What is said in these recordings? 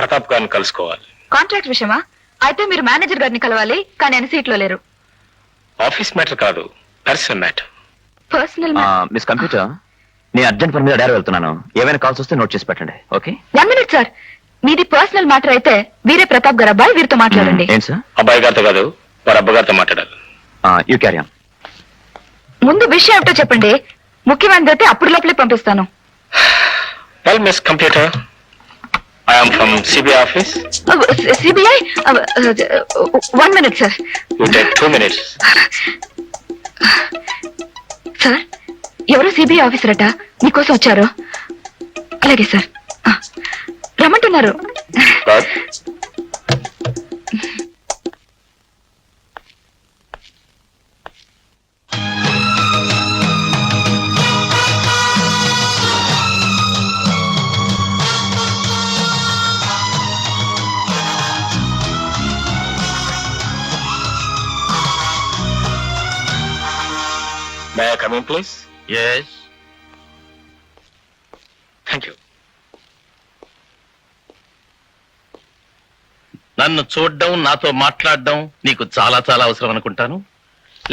ప్రతాప్ గారిని కలుసుకోవాలి. కాంట్రాక్ట్ విషయమా? అయితే మీరు మేనేజర్ గారిని కలవాలి, కానీ ఆయన సీట్లో లేరు. ఆఫీస్ మ్యాటర్ కాదు, personal matter. Personal miss computer, నేను అర్జెంట్ పని మీద డాడీ వెళ్తున్నాను. ఏమైనా కాల్స్ వస్తే నోట్ చేసి పెట్టండి. ఓకే? 1 minute sir. మీది పర్సనల్ మ్యాటర్ అయితే వీరే ప్రతాప్ గారు అబ్బాయి, వీరితో మాట్లాడండి. ఏంటి సార్? అబ్బాయి గారితో కాదు, వారి అబ్బగారితో మాట్లాడాలి. You carry on. ముందు విషయం ఏమిటో చెప్పండి. ముఖ్యమైనది అయితే అప్పుడు లోపలే పంపిస్తాను. Well miss computer, I am from CBI office. CBI 1 minute sir. You take 2 minutes. Sir, ఎవరో సిబిఐ ఆఫీసర్ అట మీకోసం వచ్చారు. అలాగే సార్, రమ్మంటున్నారు. Good. May I come in, please? Yes. Thank you. నన్ను చూడడం, నాతో మాట్లాడడం నీకు చాలా చాలా అవసరం అనుకుంటాను.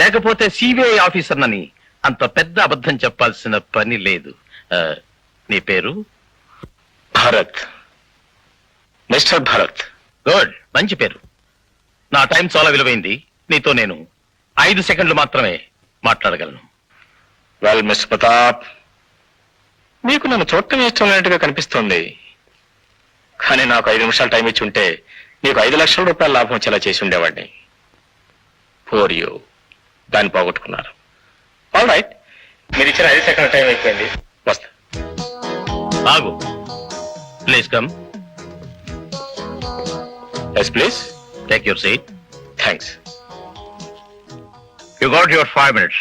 లేకపోతే సిబిఐ ఆఫీసర్నని అంత పెద్ద అబద్ధం చెప్పాల్సిన పని లేదు. నీ పేరు? భరత్. మిస్టర్ భరత్. గుడ్, మంచి పేరు. నా టైం చాలా విలువైంది. నీతో నేను 5 సెకండ్లు మాత్రమే మాట్లాడగలను. వెల్ మిస్టర్ ప్రతాప్, మీకు నన్ను చూడటం ఇష్టం లేనట్టుగా కనిపిస్తోంది. కానీ నాకు 5 నిమిషాలు టైం ఇచ్చి ఉంటే మీకు 5 లక్షల రూపాయల లాభం వచ్చేలా చేసి ఉండేవాడిని. ఫోర్ యూ, దాన్ని పోగొట్టుకున్నారు. ఆల్ రైట్, మీరు ఇచ్చిన 5 సెకండ్ల టైం అయిపోయింది. వస్తా. ఆగు, please come. Yes please. Take your seat. Thanks. You got your 5 minutes.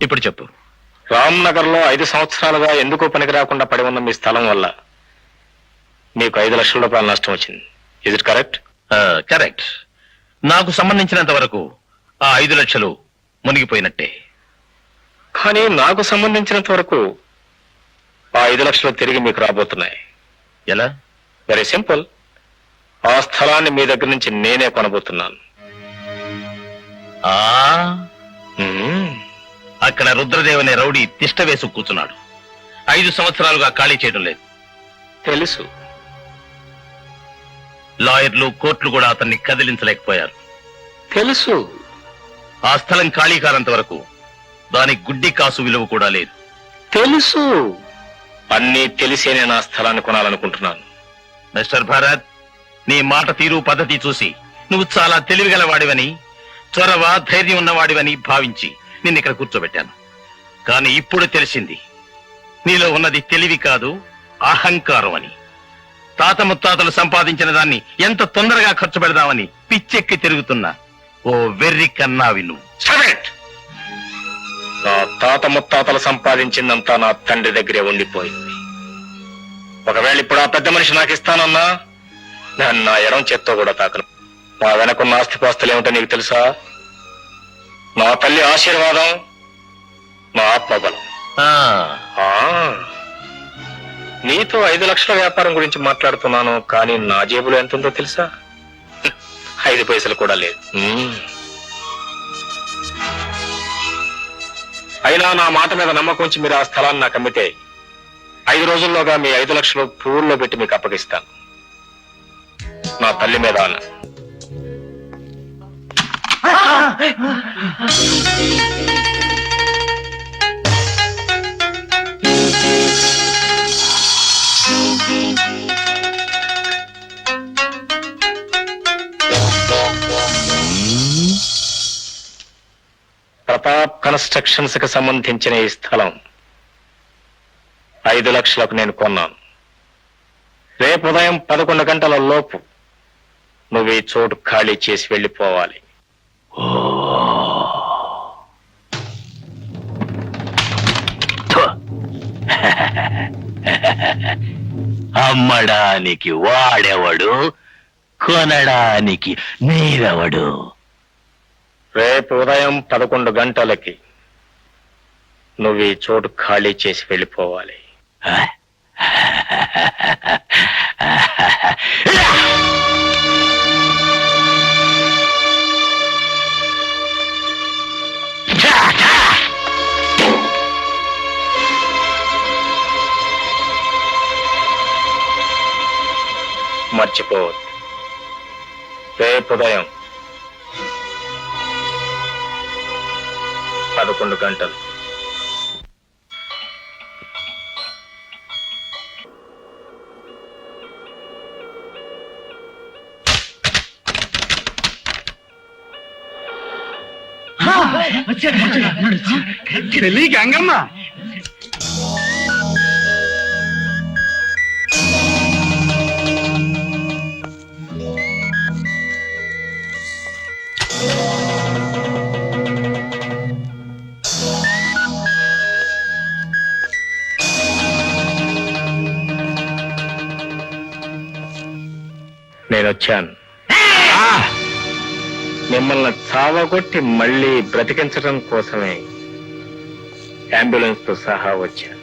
ఇప్పుడు చెప్పు. రామ్నగర్ లో 5 సంవత్సరాలుగా ఎందుకో పనికి రాకుండా పడి ఉన్న మీ స్థలం వల్ల మీకు 5 లక్షల రూపాయల నష్టం వచ్చింది. Is it correct? కరెక్ట్. నాకు సంబంధించినంత వరకు ఆ 5 లక్షలు మునిగిపోయినట్టే. కానీ నాకు సంబంధించినంత వరకు ఆ 5 లక్షలు తిరిగి మీకు రాబోతున్నాయి. ఎలా? Very simple. ఆ స్థలాన్ని మీ దగ్గర నుంచి నేనే కొనబోతున్నాను. ఆ అక్కడ రుద్రదేవ్ అనే రౌడీ తిష్ట వేసు కూర్చున్నాడు. 5 సంవత్సరాలుగా ఖాళీ చేయడం లేదు. తెలుసు. లాయర్లు, కోర్టులు కూడా అతన్ని కదిలించలేకపోయారు. తెలుసు. ఆ స్థలం ఖాళీ కానంత వరకు దాని గుడ్డి కాసు విలువ కూడా లేదు. తెలుసు. అన్నీ తెలిసే నేను ఆ స్థలాన్ని కొనాలనుకుంటున్నాను. మిస్టర్ భరత్, నీ మాట తీరు, పద్ధతి చూసి నువ్వు చాలా తెలివిగల వాడివని, చొరవ, ధైర్యం ఉన్నవాడివని భావించి నిన్ను ఇక్కడ కూర్చోబెట్టాను. కానీ ఇప్పుడు తెలిసింది నీలో ఉన్నది తెలివి కాదు, అహంకారం అని. తాత ముత్తాతలు సంపాదించిన దాన్ని ఎంత తొందరగా ఖర్చు పెడదామని పిచ్చెక్కి తిరుగుతున్నా ఓ వెర్రి కన్నావి నువ్వు. నా తాత ముత్తాతలు సంపాదించిందంతా నా తండ్రి దగ్గరే ఉండిపోయింది. ఒకవేళ ఇప్పుడు ఆ పెద్ద మనిషి నాకు ఇస్తానన్నా నేను నా ఎడం చేత్తో కూడా తాకను. నా వెనకున్న ఆస్తిపాస్తులు ఏమిటో నీకు తెలుసా? నా తల్లి ఆశీర్వాదం, నా ఆత్మబలం. నీతో 5 లక్షల వ్యాపారం గురించి మాట్లాడుతున్నాను, కానీ నా జేబులో ఎంత ఉందో తెలుసా? 5 పైసలు కూడా లేదు. అయినా నా మాట మీద నమ్మకం ఉంచి మీరు ఆ స్థలాన్ని నాకు అమ్మితే 5 రోజుల్లోగా మీ 5 లక్షలు పూల్లో పెట్టి మీకు అప్పగిస్తాను. నా తల్లి మీద అన్న. ప్రతాప్ కన్స్ట్రక్షన్స్ కి సంబంధించిన ఈ స్థలం 5 లక్షలకు నేను కొన్నాను. రేపు ఉదయం 11 గంటల లోపు నువ్వు ఈ చోటు ఖాళీ చేసి వెళ్ళిపోవాలి. అమ్మడానికి వాడెవడు, కొనడానికి నీరెవడు? రేపు ఉదయం 11 గంటలకి నువ్వు ఈ చోటు ఖాళీ చేసి వెళ్ళిపోవాలి. మర్చిపోవద్దు. రేపు ఉదయం 11 గంటలు. గంగమ్మ నేను వచ్చాను. మిమ్మల్ని చావగొట్టి మళ్ళీ బ్రతికించడం కోసమే అంబులెన్స్ తో సహా వచ్చాను.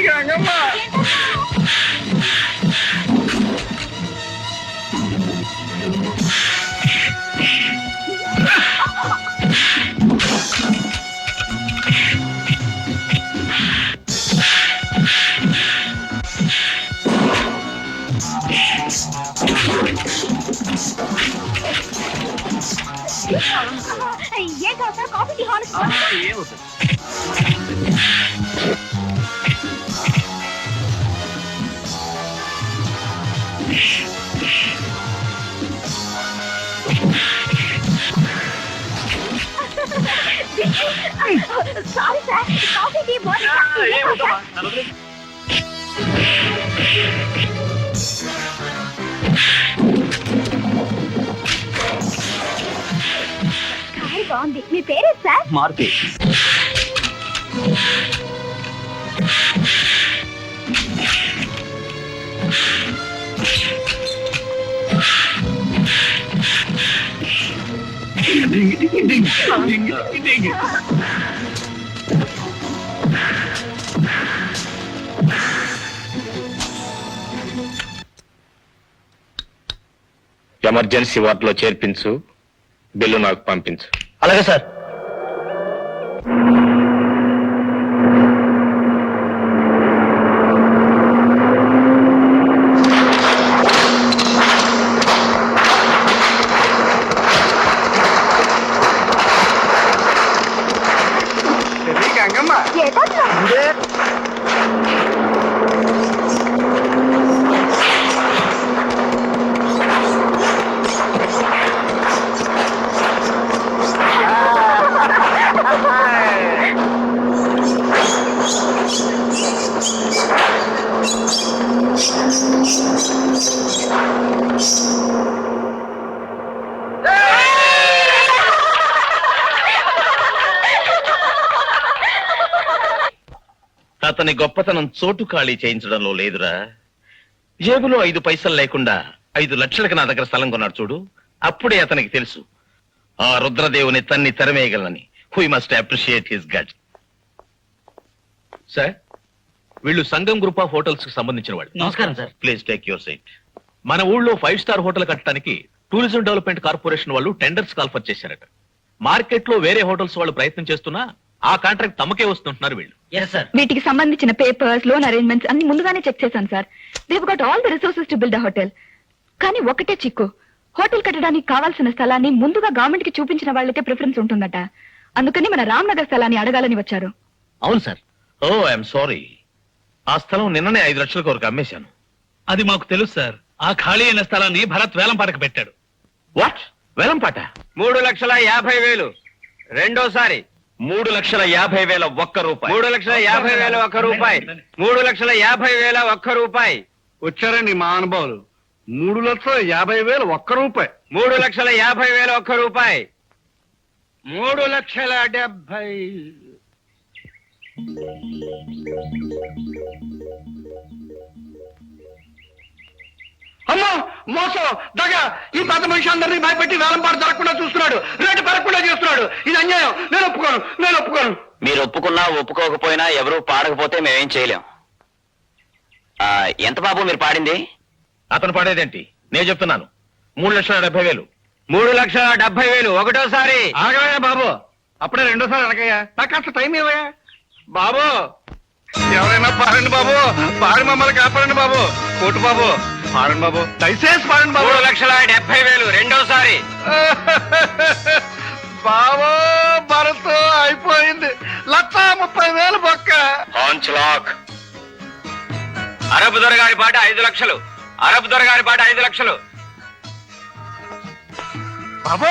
గంగమ్మ ये कहा कॉफी की हॉल सॉरी सर कॉफी की बहुत బాగుంది. మీ పేరు సార్? మారుతి. ఎమర్జెన్సీ వార్డులో చేర్పించు. బిల్లు నాకు పంపించు. అలాగే సార్. గంగమ్మ అతని గొప్పతనం చోటు ఖాళీ చేయించడంలో లేదురా. జేబులో 5 పైసలు లేకుండా 5 లక్షలకు నా దగ్గర స్థలం కొన్నాడు చూడు. అప్పుడే అతనికి తెలుసు ఆ రుద్రదేవుని తన్ని తెరమేయగలనని. We must appreciate his gut. Sir, వీళ్ళు సంగం గ్రూప్ ఆఫ్ హోటల్స్ కి సంబంధించిన వాళ్ళు. నమస్కారం sir. Please take your seat. మన ఊళ్ళో 5 స్టార్ హోటల్ కట్టడానికి టూరిజం డెవలప్మెంట్ కార్పొరేషన్ వాళ్ళు టెండర్స్ కాల్ఫర్ చేశారట. మార్కెట్ లో వేరే హోటల్స్ వాళ్ళు ప్రయత్నం చేస్తున్నా ఆ కాంట్రాక్ట్ తమకే వస్తుంటున్నారు వీళ్ళు. వీటికి సంబంధించిన పేపర్స్, లోన్ అరేంజ్మెంట్స్ అన్ని ముందుగానే చెక్ చేశాను sir. Dev got all the resources to build a hotel. కానీ ఒకటే చిక్కు, హోటల్ కట్టడానికి కావాల్సిన స్థలాన్ని ముందుగా గవర్నమెంట్ కి చూపించిన వాళ్ళకే ప్రిఫరెన్స్ ఉంటుందట. అందుకని మన రామ్నగర్ స్థలాన్ని అడగాలని వచ్చారు. అవును సార్. Oh I'm sorry. ఆ స్థలం నిన్ననే 5 లక్షల వరకు అమ్మేశాను. అది మాకు తెలుసు సార్. ఆ ఖాళీ అయిన స్థలాన్ని భరత్ వేలంపాటకు పెట్టాడు. వాట్? వేలంపాట? 3,50,000. రెండోసారి 3,50,000 ఒక్క రూపాయి. 3,50,000 ఒక్క రూపాయి. 3,50,000 ఒక్క రూపాయి. వచ్చారండి మా అనుభవాలు. 3,50,000 ఒక్క రూపాయి. 3,50,000 ఒక్క రూపాయి. 3,70,000. అమ్మో మోసం, దగ! ఈ పెద్ద మనిషి అందరినీ భయపెట్టి వేలంపాటు జరగకుండా చూస్తున్నాడు, రేటు పెరగకుండా చేస్తున్నాడు. కాదు, ఇది అన్యాయం. నేను ఒప్పుకోను. మీరు ఒప్పుకున్నా ఒప్పుకోకపోయినా ఎవరు పాడకపోతే మేమేం చేయలేం. ఎంత బాబు మీరు పాడింది? అతను పడేదేంటి, నేను చెప్తున్నాను. 3,70,000. 3,70,000 ఒకటోసారి. ఆగవయ్యా బాబు, అప్పుడే రెండోసారి అడగయ్యా. నాకు కాస్త టైం ఇవ్వయా బాబు. ఎవరైనా పాడండి బాబు, పాడి మమ్మల్ని కాపాడండి బాబు. కోటు బాబు, పాడండి బాబు, దయచేసి పాడండి బాబు. 3,70,000 రెండోసారి. బాబు భరత్ అయిపోయింది. 1,30,000 బొక్క. పాంచ్ లాక్. అరబ్ దొరగారి పాట 5 లక్షలు. అరబ్ దొరగారి పాట 5 లక్షలు. బాబు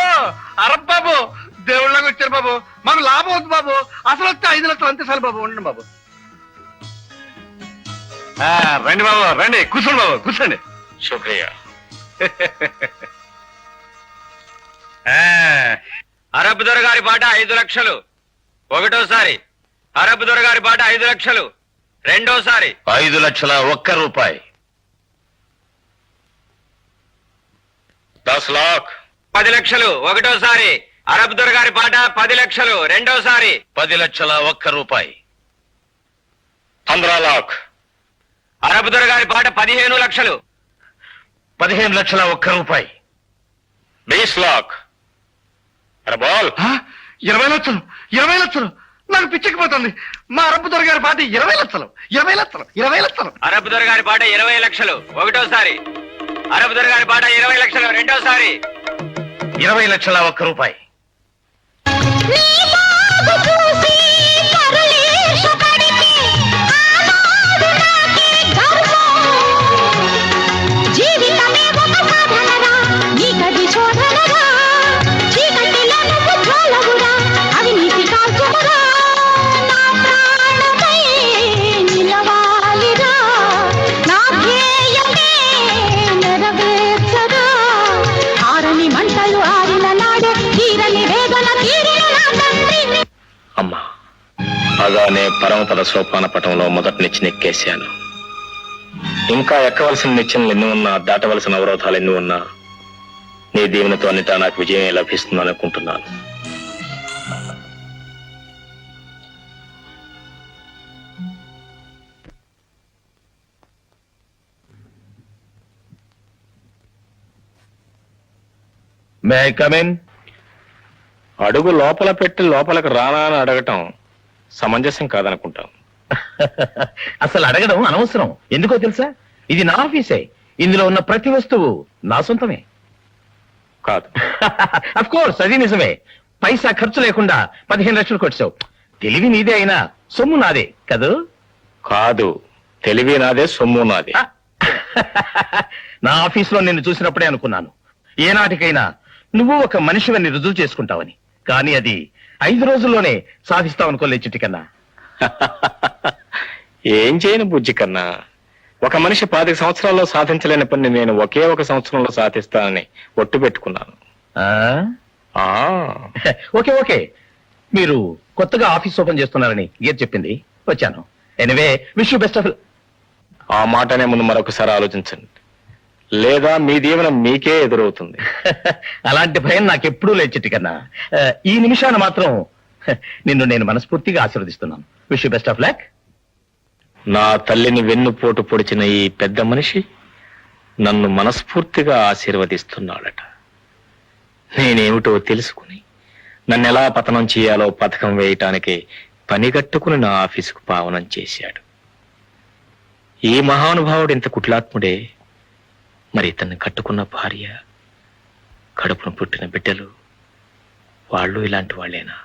అరబ్ బాబు, దేవుళ్ళకి వచ్చారు బాబు, మాకు లాభం అవుతుంది బాబు. అసలు వస్తే 5 లక్షలు అంతే చాలు బాబు. ఉండండి బాబు. రండి బాబు, రండి, కూర్చోండి బాబు, కూర్చోండి. శుక్రియా. అరబ్ దొరగారి పాట 5 లక్షలు ఒకటోసారి. అరబ్ దొరగారి పాట 5 లక్షలు రెండోసారి. 5,01 రూపాయి. 10 లాక్. 10 లక్షలు ఒకటోసారి. అరబ్ దొరగారి పాట 10 లక్షలు రెండోసారి. 10,01 రూపాయి. 15 లాక్. అరబ్ దొరగారి పాట 15 లక్షలు. 15,01 రూపాయి. 20 లాక్. అరే బాల్. 20 లక్షలు, 20 లక్షలు. నాకు పిచ్చకపోతుంది. మా అరబ్ దొరగారి పాట 20 లక్షలు, 20 లక్షలు, 20 లక్షలు. అరబ్ దొరగారి పాట 20 లక్షలు ఒకటోసారి. అరబ్ దొరగారి పాట 20 లక్షలు రెండోసారి. 20,01 రూపాయి. అమ్మా, అలానే పరమపద సోపాన పటంలో మొదటి నిచ్చెన ఎక్కేశాను. ఇంకా ఎక్కవలసిన నిచ్చెనలు ఎన్ని ఉన్నా, దాటవలసిన అవరోధాలు ఎన్ని ఉన్నా, నీ దీవెనతో అన్నిటా నాకు విజయం లభిస్తుందని అనుకుంటున్నాను. May I come in? అడుగు లోపల పెట్టి లోపలికి రానా అని అడగటం సమంజసం కాదనుకుంటాం. అసలు అడగడం అనవసరం. ఎందుకో తెలుసా, ఇది నా ఆఫీసే. ఇందులో ఉన్న ప్రతి వస్తువు నా సొంతమే. కాదు. అఫ్ కోర్స్, అది నిజమే. పైసా ఖర్చు లేకుండా 15 లక్షలు కొట్టావు. తెలివి నీదే అయినా సొమ్ము నాదే కదూ? కాదు, తెలివి నాదే, సొమ్ము నాదే. నా ఆఫీసులో నిన్ను చూసినప్పుడే అనుకున్నాను, ఏనాటికైనా నువ్వు ఒక మనిషివని రుజువు చేసుకుంటావని. కానీ అది 5 రోజుల్లోనే సాధిస్తావనుకోలే చిట్టి కన్నా. ఏం చేయను బుజ్జి కన్నా. ఒక మనిషి 25 సంవత్సరాల్లో సాధించలేని పని నేను ఒకే ఒక సంవత్సరంలో సాధిస్తానని ఒట్టు పెట్టుకున్నాను. ఆ ఓకే ఓకే, మీరు కొత్తగా ఆఫీస్ ఓపెన్ చేస్తున్నారని గీత చెప్పింది, వచ్చాను. Anyway, wish you best of. ఆ మాటనే ముందు మరొకసారి ఆలోచించండి, లేదా మీ దీవెన మీకే ఎదురవుతుంది. అలాంటి భయం నాకెప్పుడూ లేదు చిట్టి కన్నా. ఈ నిమిషాన మాత్రం నిన్ను నేను మనస్ఫూర్తిగా ఆశీర్వదిస్తున్నాను. Wish you best of luck. నా తల్లిని వెన్నుపోటు పొడిచిన ఈ పెద్ద మనిషి నన్ను మనస్ఫూర్తిగా ఆశీర్వదిస్తున్నాడట. నేనేమిటో తెలుసుకుని నన్ను ఎలా పతనం చేయాలో పథకం వేయటానికి పనిగట్టుకుని నా ఆఫీసుకు పావనం చేశాడు. ఈ మహానుభావుడు ఇంత కుట్లాత్ముడే, మరి ఇతన్ని కట్టుకున్న భార్య, కడుపును పుట్టిన బిడ్డలు, వాళ్ళు ఇలాంటి వాళ్ళేనా?